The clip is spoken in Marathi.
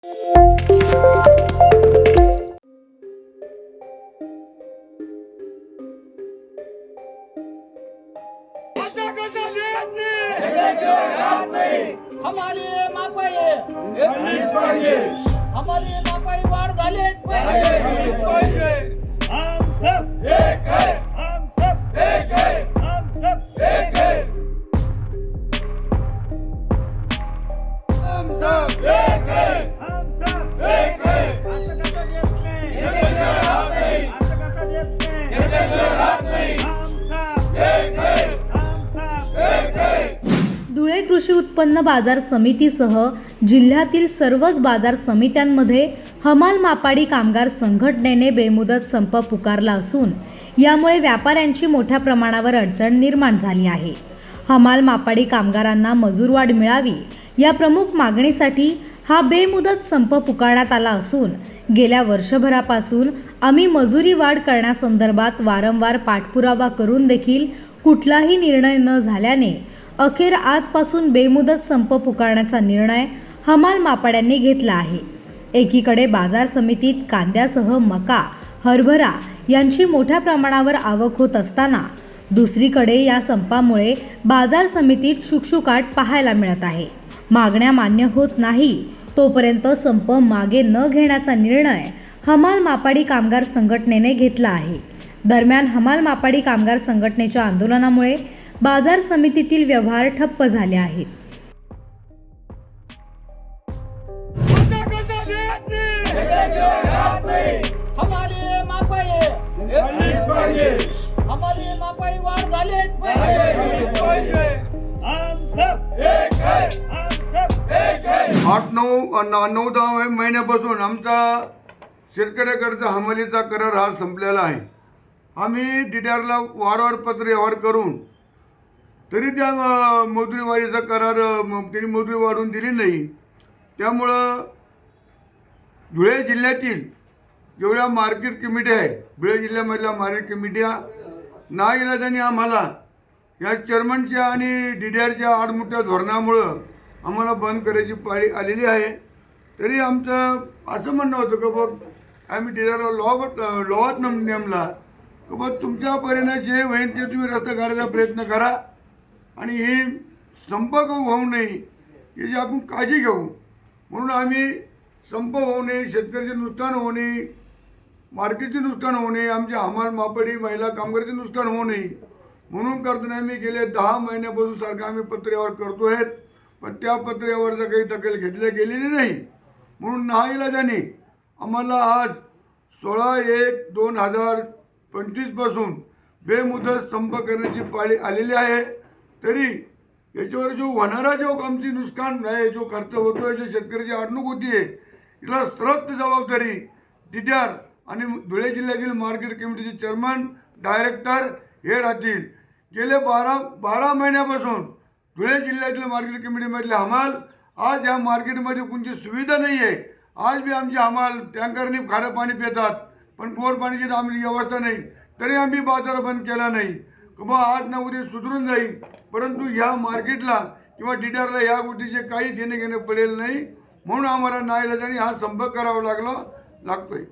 हमारी मापाई वाढ झालीच पाहिजे। हम सब एक है, हम सब एक है, हम सब एक है, हम सब एक है, हम सब एक है। असं कसं देत नाही, असं कसं देत नाही, हम सब एक है, हम सब एक है। धुळे कृषी उत्पन्न बाजार समितीसह जिल्ह्यातील सर्वच बाजार समित्यांमध्ये हमाल मापाडी कामगार संघटनेने बेमुदत संप पुकारला असून यामुळे व्यापाऱ्यांची मोठ्या प्रमाणावर अडचण निर्माण झाली आहे। हमाल मापाडी कामगारांना मजूरवाढ मिळावी या प्रमुख मागणीसाठी हा बेमुदत संप पुकारण्यात आला असून गेल्या वर्षभरापासून आम्ही मजुरी वाढ करण्यासंदर्भात वारंवार पाठपुरावा करून देखील कुठलाही निर्णय न झाल्याने अखेर आजपासून बेमुदत संप पुकारण्याचा निर्णय हमाल मापाड्यांनी घेतला आहे। एकीकडे बाजार समितीत कांद्यासह मका, हरभरा यांची मोठ्या प्रमाणावर आवक होत असताना दुसरीकडे या संपामुळे बाजार समितीत शुकशुकाट पाहायला मिळत आहे। मागण्या मान्य होत नाही तोपर्यंत संप मागे न घेण्याचा निर्णय हमाल मापाडी कामगार संघटनेने घेतला आहे। दरम्यान हमाल मापाडी कामगार संघटनेच्या आंदोलनामुळे बाजार समितीतील व्यवहार ठप्प झाले आहेत। हमारी मापाई वाढ झालीच पाहिजे। हम सब एक है, हम सब एक है। 8-9 महिन्यापासून आमचा शेतकऱ्याकडचा हमालीचा करार हा संपलेला आहे। आम्ही DDRला वारंवार पत्र व्यवहार करून तरी त्या मजुरी वाढीचा करार त्यांनी मजुरी वाढवून दिली नाही। त्यामुळं धुळे जिल्ह्यातील जेवढ्या मार्केट कमिटी आहे, धुळे जिल्ह्यामधल्या मार्केट कमिट्या नाईलाजाने आम्हाला या चेअरमनच्या आणि DDRच्या आडमुठ्या धोरणामुळं आम्हाला बंद करायची पाळी आलेली आहे। तरी आमचं असं म्हणणं होतं की बघ आम्ही DDRला लॉवात नेमला की बघ तुमच्या परीने जे होईल ते तुम्ही रस्ता काढायचा प्रयत्न करा आणि ही संपर्क होऊ नये याची आपण काळजी घेऊ। म्हणून आम्ही संप होऊ नये, शेतकऱ्याचे नुकसान होऊ नये, मार्केटचे नुकसान होऊ नये, आमच्या हमाल मापाडी महिला कामगारांचे नुकसान होऊ नये म्हणून करताना आम्ही गेले 10 महिन्यापासून सारखं आम्ही पत्रव्यवहार करतो आहेत, पण त्या पत्रव्यवहाराचा काही दखल घेतल्या गेलेली नाही। म्हणून नाईलाजाने आम्हाला आज 16/1/2025 पासून बेमुदत संप करण्याची पाळी आलेली आहे। तरी याच्यावर जो होणारा जो आमची नुकसान आहे, जो खर्च होतो आहे, जो शेतकऱ्याची अडवणूक होती आहे, याला सर्वत्र जबाबदारी DDR आणि धुळे जिल्ह्यातील मार्केट कमिटीचे चेअरमन, डायरेक्टर हे राहतील। गेले 12 महिन्यापासून धुळे जिल्ह्यातील मार्केट कमिटीमधले हमाल आज या मार्केटमध्ये कोणती सुविधा नाही आहे। आज बी आमचे हमाल टँकरने खारं पाणी पितात, पण गोड पाण्याची तर आम्ही व्यवस्था नाही, तरी आम्ही बाजार बंद केला नाही की बा आज ना उद्या सुधरून जाईल। परंतु ह्या मार्केटला किंवा DDRला या गोष्टीचे काही देणे घेणे पडेल नाही, म्हणून आम्हाला नाईलाजाने हा संपर्क करावा लागतोय।